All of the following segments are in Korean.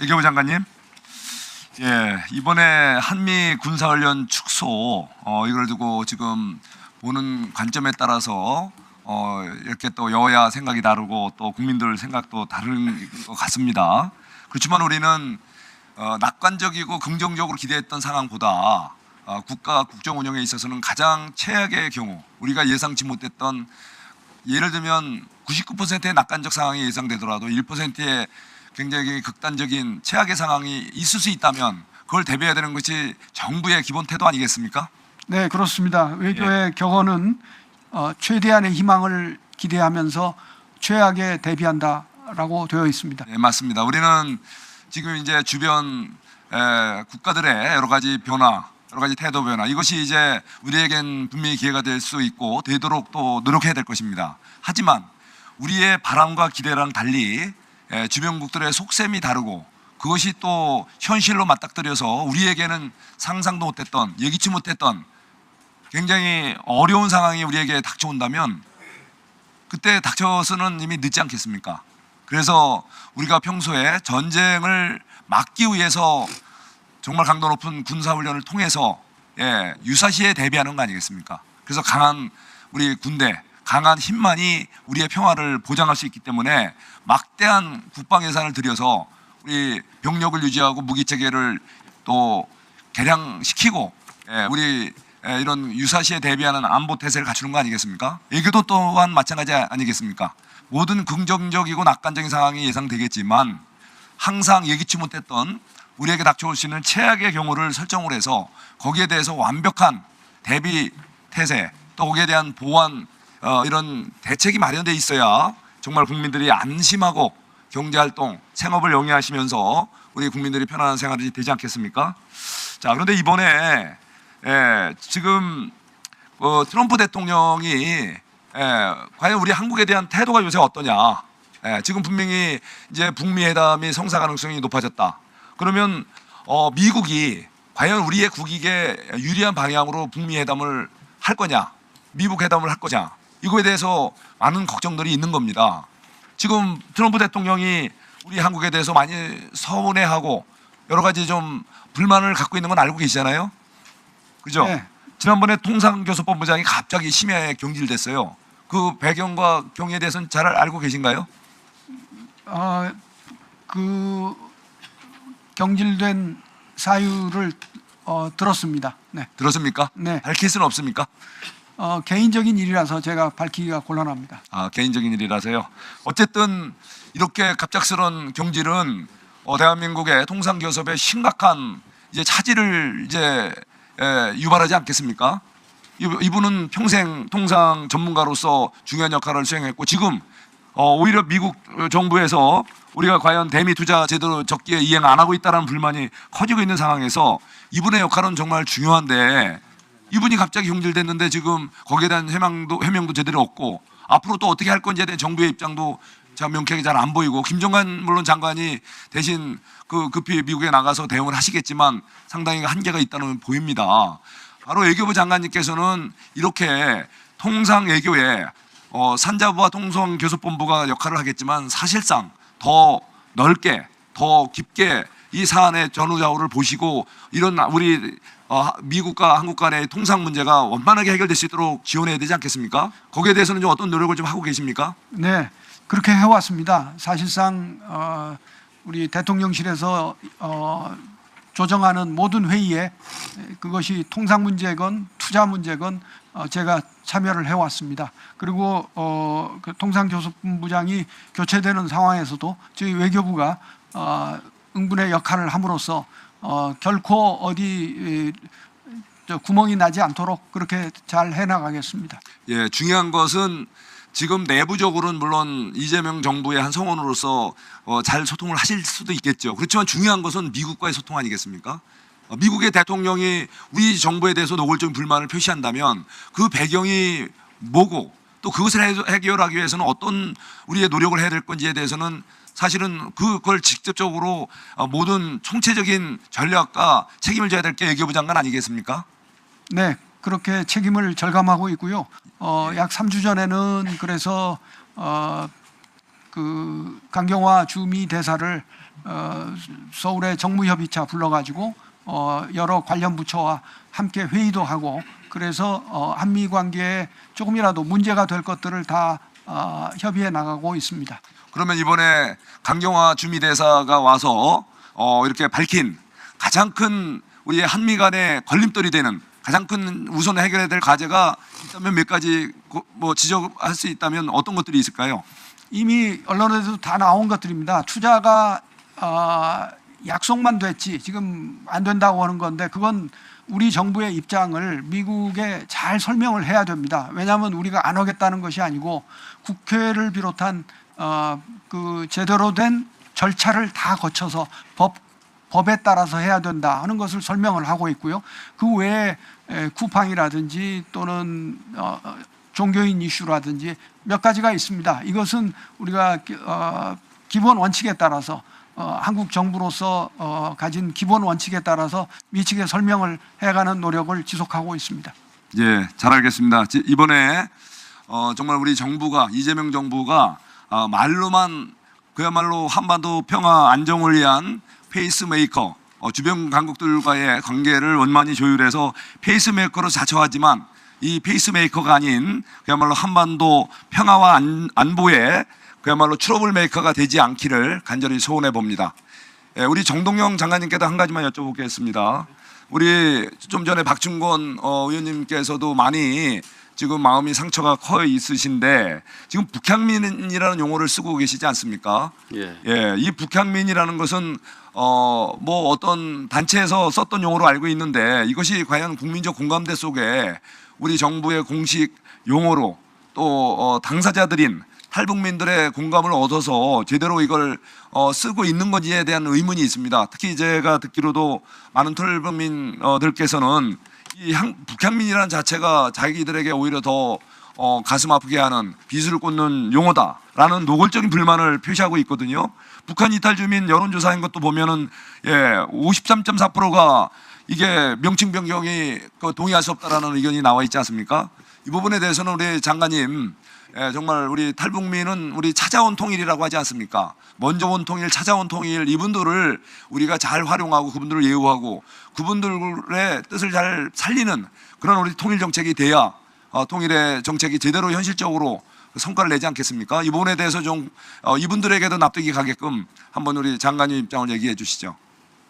외교부 장관님, 이번에 한미 군사훈련 축소 이걸 두고 지금 보는 관점에 따라서 이렇게 또 여야 생각이 다르고 또 국민들 생각도 다른 것 같습니다. 그렇지만 우리는 낙관적이고 긍정적으로 기대했던 상황보다 국가 국정 운영에 있어서는 가장 최악의 경우, 우리가 예상치 못했던, 예를 들면 99%의 낙관적 상황이 예상되더라도 1%의 굉장히 극단적인 최악의 상황이 있을 수 있다면 그걸 대비해야 되는 것이 정부의 기본 태도 아니겠습니까? 네, 그렇습니다. 외교의 격언은 최대한의 희망을 기대하면서 최악에 대비한다라고 되어 있습니다. 네, 맞습니다. 우리는 지금 이제 주변 국가들의 여러 가지 변화, 여러 가지 태도 변화, 이것이 이제 우리에겐 분명히 기회가 될 수 있고 되도록 또 노력해야 될 것입니다. 하지만 우리의 바람과 기대랑 달리 주변국들의 속셈이 다르고 그것이 또 현실로 맞닥뜨려서 우리에게는 상상도 못했던, 예기치 못했던 굉장히 어려운 상황이 우리에게 닥쳐온다면 그때 닥쳐서는 이미 늦지 않겠습니까? 그래서 우리가 평소에 전쟁을 막기 위해서 정말 강도 높은 군사훈련을 통해서 유사시에 대비하는 거 아니겠습니까? 그래서 강한 우리 군대, 강한 힘만이 우리의 평화를 보장할 수 있기 때문에 막대한 국방 예산을 들여서 우리 병력을 유지하고 무기 체계를 또 개량시키고 우리 이런 유사시에 대비하는 안보 태세를 갖추는 거 아니겠습니까? 외교도 또한 마찬가지 아니겠습니까? 모든 긍정적이고 낙관적인 상황이 예상되겠지만 항상 예기치 못했던 우리에게 닥쳐올 수 있는 최악의 경우를 설정을 해서 거기에 대해서 완벽한 대비 태세, 또 거기에 대한 보완, 이런 대책이 마련되어 있어야 정말 국민들이 안심하고 경제활동, 생업을 영위하시면서 우리 국민들이 편안한 생활이 되지 않겠습니까? 자, 그런데 이번에 지금 트럼프 대통령이 과연 우리 한국에 대한 태도가 요새 어떠냐? 지금 분명히 이제 북미 회담이 성사 가능성이 높아졌다. 그러면 미국이 과연 우리의 국익에 유리한 방향으로 북미 회담을 할 거냐? 미국 회담을 할 거냐? 이거에 대해서 많은 걱정들이 있는 겁니다. 지금 트럼프 대통령이 우리 한국에 대해서 많이 서운해하고 여러 가지 좀 불만을 갖고 있는 건 알고 계시잖아요. 그죠? 네. 지난번에 지난번에 통상교섭본부장이 갑자기 심야에 경질됐어요. 그 배경과 경위에 대해서는 잘 알고 계신가요? 그 경질된 사유를 들었습니다. 네. 들었습니까? 네. 밝힐 수는 없습니까? 개인적인 일이라서 제가 밝히기가 곤란합니다. 개인적인 일이라서요. 어쨌든 이렇게 갑작스런 경질은 대한민국의 통상교섭에 심각한 이제 차질을 이제 유발하지 않겠습니까? 이분은 평생 통상 전문가로서 중요한 역할을 수행했고 지금 오히려 미국 정부에서 우리가 과연 대미 투자 제대로 적기에 이행 안 하고 있다는 불만이 커지고 있는 상황에서 이분의 역할은 정말 중요한데 이분이 갑자기 경질됐는데 지금 거기에 대한 해명도 제대로 없고 앞으로 또 어떻게 할 건지에 대한 정부의 입장도 명쾌하게 잘 안 보이고 김정관 물론 장관이 대신 급히 미국에 나가서 대응을 하시겠지만 상당히 한계가 있다는 보입니다. 바로 외교부 장관님께서는 이렇게 통상 외교에 산자부와 통상교섭본부가 역할을 하겠지만 사실상 더 넓게 더 깊게 이 사안의 전후좌우를 보시고 이런 우리 미국과 한국 간의 통상 문제가 원만하게 해결될 수 있도록 지원해야 되지 않겠습니까? 거기에 대해서는 좀 어떤 노력을 좀 하고 계십니까? 네, 그렇게 해왔습니다. 사실상 우리 대통령실에서 조정하는 모든 회의에 그것이 통상 문제건 투자 문제건 제가 참여를 해왔습니다. 그리고 그 통상교섭본부장이 교체되는 상황에서도 저희 외교부가 응분의 역할을 함으로써 결코 어디 구멍이 나지 않도록 그렇게 잘 해나가겠습니다. 예, 중요한 것은 지금 내부적으로는 물론 이재명 정부의 한 성원으로서 잘 소통을 하실 수도 있겠죠. 그렇지만 중요한 것은 미국과의 소통 아니겠습니까? 미국의 대통령이 우리 정부에 대해서 노골적인 불만을 표시한다면 그 배경이 뭐고 또 그것을 해결하기 위해서는 어떤 우리의 노력을 해야 될 건지에 대해서는 사실은 그걸 직접적으로 모든 총체적인 전략과 책임을 져야 될 게 외교부 장관 아니겠습니까? 네, 그렇게 책임을 절감하고 있고요. 약 3주 전에는 그래서 그 그 강경화 주미 대사를 서울의 정무협의차 불러가지고 여러 관련 부처와 함께 회의도 하고 그래서 한미 관계에 조금이라도 문제가 될 것들을 다 협의해 나가고 있습니다. 그러면 이번에 강경화 주미 대사가 와서 이렇게 밝힌 가장 큰 우리 한미 간의 걸림돌이 되는 가장 큰 우선 해결해야 될 과제가 있다면 몇 가지 뭐 지적할 수 있다면 어떤 것들이 있을까요? 이미 언론에도 다 나온 것들입니다. 투자가 약속만 됐지 지금 안 된다고 하는 건데 그건 우리 정부의 입장을 미국에 잘 설명을 해야 됩니다. 왜냐하면 우리가 안 하겠다는 것이 아니고 국회를 비롯한 그 제대로 된 절차를 다 거쳐서 법에 따라서 해야 된다 하는 것을 설명을 하고 있고요. 그 외에 쿠팡이라든지 또는 종교인 이슈라든지 몇 가지가 있습니다. 이것은 우리가 기본 원칙에 따라서 한국 정부로서 가진 기본 원칙에 따라서 미치게 설명을 해가는 노력을 지속하고 있습니다. 예, 잘 알겠습니다. 이번에 정말 우리 정부가 이재명 정부가 말로만 그야말로 한반도 평화 안정을 위한 페이스메이커 주변 강국들과의 관계를 원만히 조율해서 페이스메이커로 자처하지만 이 페이스메이커가 아닌 그야말로 한반도 평화와 안보에 그야말로 트러블 메이커가 되지 않기를 간절히 소원해 봅니다. 우리 정동영 장관님께도 한 가지만 여쭤보겠습니다. 우리 좀 전에 박준권 의원님께서도 많이 지금 마음이 상처가 커 있으신데 지금 북향민이라는 용어를 쓰고 계시지 않습니까? 예, 이 북향민이라는 것은 뭐 어떤 단체에서 썼던 용어로 알고 있는데 이것이 과연 국민적 공감대 속에 우리 정부의 공식 용어로 또 당사자들인 탈북민들의 공감을 얻어서 제대로 이걸 쓰고 있는 건지에 대한 의문이 있습니다. 특히 제가 듣기로도 많은 탈북민들께서는 이 북향민이라는 자체가 자기들에게 오히려 더 가슴 아프게 하는 비수를 꽂는 용어다라는 노골적인 불만을 표시하고 있거든요. 북한 이탈 주민 여론조사인 것도 보면은 53.4%가 이게 명칭 변경이 동의할 수 없다라는 의견이 나와 있지 않습니까? 이 부분에 대해서는 우리 장관님 정말 우리 탈북민은 우리 찾아온 통일이라고 하지 않습니까? 먼저 온 통일, 찾아온 통일 이분들을 우리가 잘 활용하고 그분들을 예우하고 그분들의 뜻을 잘 살리는 그런 우리 통일 정책이 돼야 통일의 정책이 제대로 현실적으로 성과를 내지 않겠습니까? 이 부분에 대해서 좀 이분들에게도 납득이 가게끔 한번 우리 장관님 입장을 얘기해 주시죠.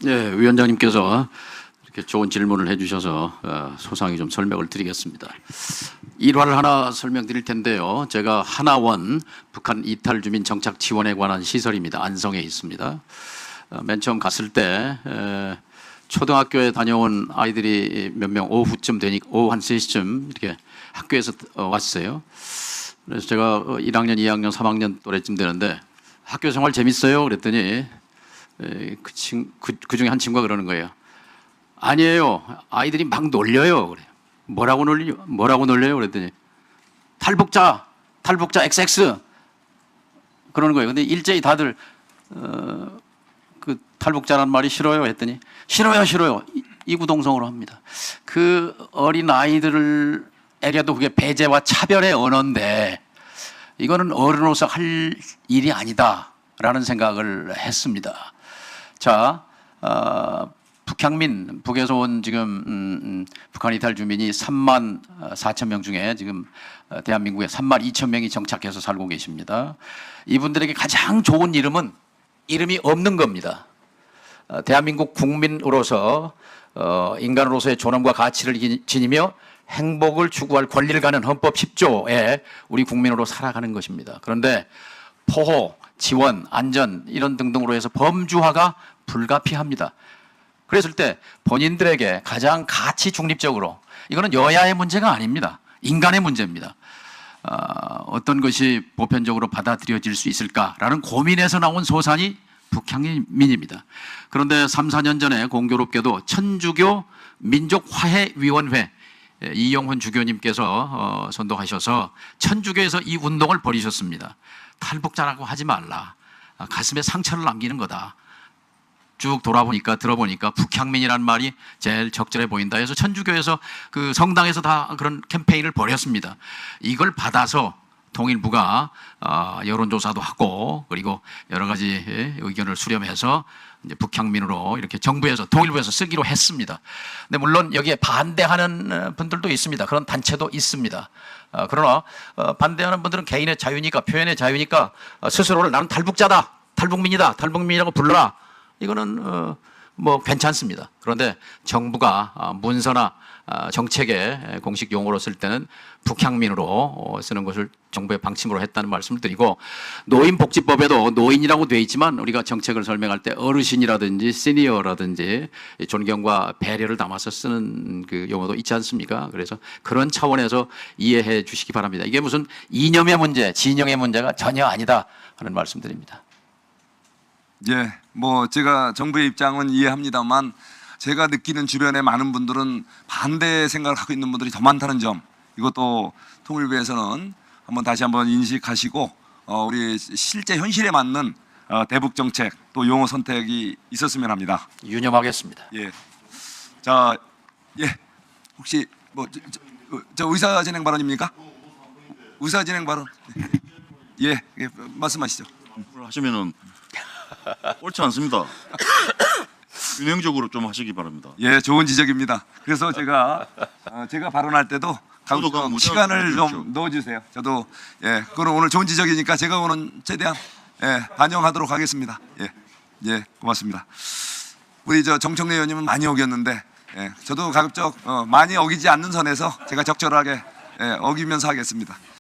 네, 위원장님께서 이렇게 좋은 질문을 해주셔서 소상히 좀 설명을 드리겠습니다. 일화를 하나 설명드릴 텐데요. 제가 하나원 북한 이탈 주민 정착 지원에 관한 시설입니다. 안성에 있습니다. 맨 처음 갔을 때 초등학교에 다녀온 아이들이 몇 명 오후쯤 되니까 오후 한 3시쯤 이렇게 학교에서 왔어요. 그래서 제가 1학년, 2학년, 3학년 또래쯤 되는데 학교 생활 재밌어요? 그랬더니 그 중에 한 친구가 그러는 거예요. 아니에요. 아이들이 막 놀려요. 그래요. 뭐라고 놀려요? 그랬더니 탈북자 XX 그러는 거예요. 근데 일제히 다들 그 탈북자란 말이 싫어요 했더니 싫어요. 이구동성으로 합니다. 그 어린 아이들에게도 그게 배제와 차별의 언어인데 이거는 어른으로서 할 일이 아니다라는 생각을 했습니다. 자, 북향민, 북에서 온 지금 북한 이탈 주민이 3만 4천 명 중에 지금 대한민국에 3만 2천 명이 정착해서 살고 계십니다. 이분들에게 가장 좋은 이름은 이름이 없는 겁니다. 대한민국 국민으로서 인간으로서의 존엄과 가치를 지니며 행복을 추구할 권리를 가는 헌법 10조에 우리 국민으로 살아가는 것입니다. 그런데 포호, 지원, 안전 이런 등등으로 해서 범주화가 불가피합니다. 그랬을 때 본인들에게 가장 가치 중립적으로 이거는 여야의 문제가 아닙니다. 인간의 문제입니다. 어떤 것이 보편적으로 받아들여질 수 있을까라는 고민에서 나온 소산이 북향민입니다. 그런데 3, 4년 전에 공교롭게도 천주교 민족화해위원회 이영훈 주교님께서 선동하셔서 천주교에서 이 운동을 벌이셨습니다. 탈북자라고 하지 말라. 가슴에 상처를 남기는 거다. 쭉 들어보니까 북향민이라는 말이 제일 적절해 보인다 해서 천주교에서 그 성당에서 다 그런 캠페인을 벌였습니다. 이걸 받아서 통일부가 여론조사도 하고 그리고 여러 가지 의견을 수렴해서 이제 북향민으로 이렇게 정부에서 통일부에서 쓰기로 했습니다. 근데 물론 여기에 반대하는 분들도 있습니다. 그런 단체도 있습니다. 그러나 반대하는 분들은 개인의 자유니까, 표현의 자유니까 스스로를 나는 탈북자다, 탈북민이다, 탈북민이라고 불러라. 이거는 뭐 괜찮습니다. 그런데 정부가 문서나 정책의 공식 용어로 쓸 때는 북향민으로 쓰는 것을 정부의 방침으로 했다는 말씀을 드리고, 노인복지법에도 노인이라고 되어 있지만 우리가 정책을 설명할 때 어르신이라든지 시니어라든지 존경과 배려를 담아서 쓰는 그 용어도 있지 않습니까? 그래서 그런 차원에서 이해해 주시기 바랍니다. 이게 무슨 이념의 문제, 진영의 문제가 전혀 아니다 하는 말씀드립니다. 예, 뭐 제가 정부의 입장은 이해합니다만 제가 느끼는 주변의 많은 분들은 반대 생각을 갖고 있는 분들이 더 많다는 점, 이것도 통일부에서는 다시 한번 인식하시고 우리 실제 현실에 맞는 대북 정책 또 용어 선택이 있었으면 합니다. 유념하겠습니다. 예, 자, 예, 혹시 뭐 저 의사 진행 발언입니까? 의사 진행 발언. 예, 예, 말씀하시죠. 하시면은 옳지 않습니다. 균형적으로 좀 하시기 바랍니다. 예, 좋은 지적입니다. 그래서 제가 발언할 때도 저도 그럼 무조건 시간을 넣어주십시오. 좀 넣어주세요. 저도 그건 오늘 좋은 지적이니까 제가 오늘 최대한 반영하도록 하겠습니다. 예, 고맙습니다. 우리 저 정청래 의원님은 많이 어겼는데 저도 가급적 많이 어기지 않는 선에서 제가 적절하게 어기면서 하겠습니다.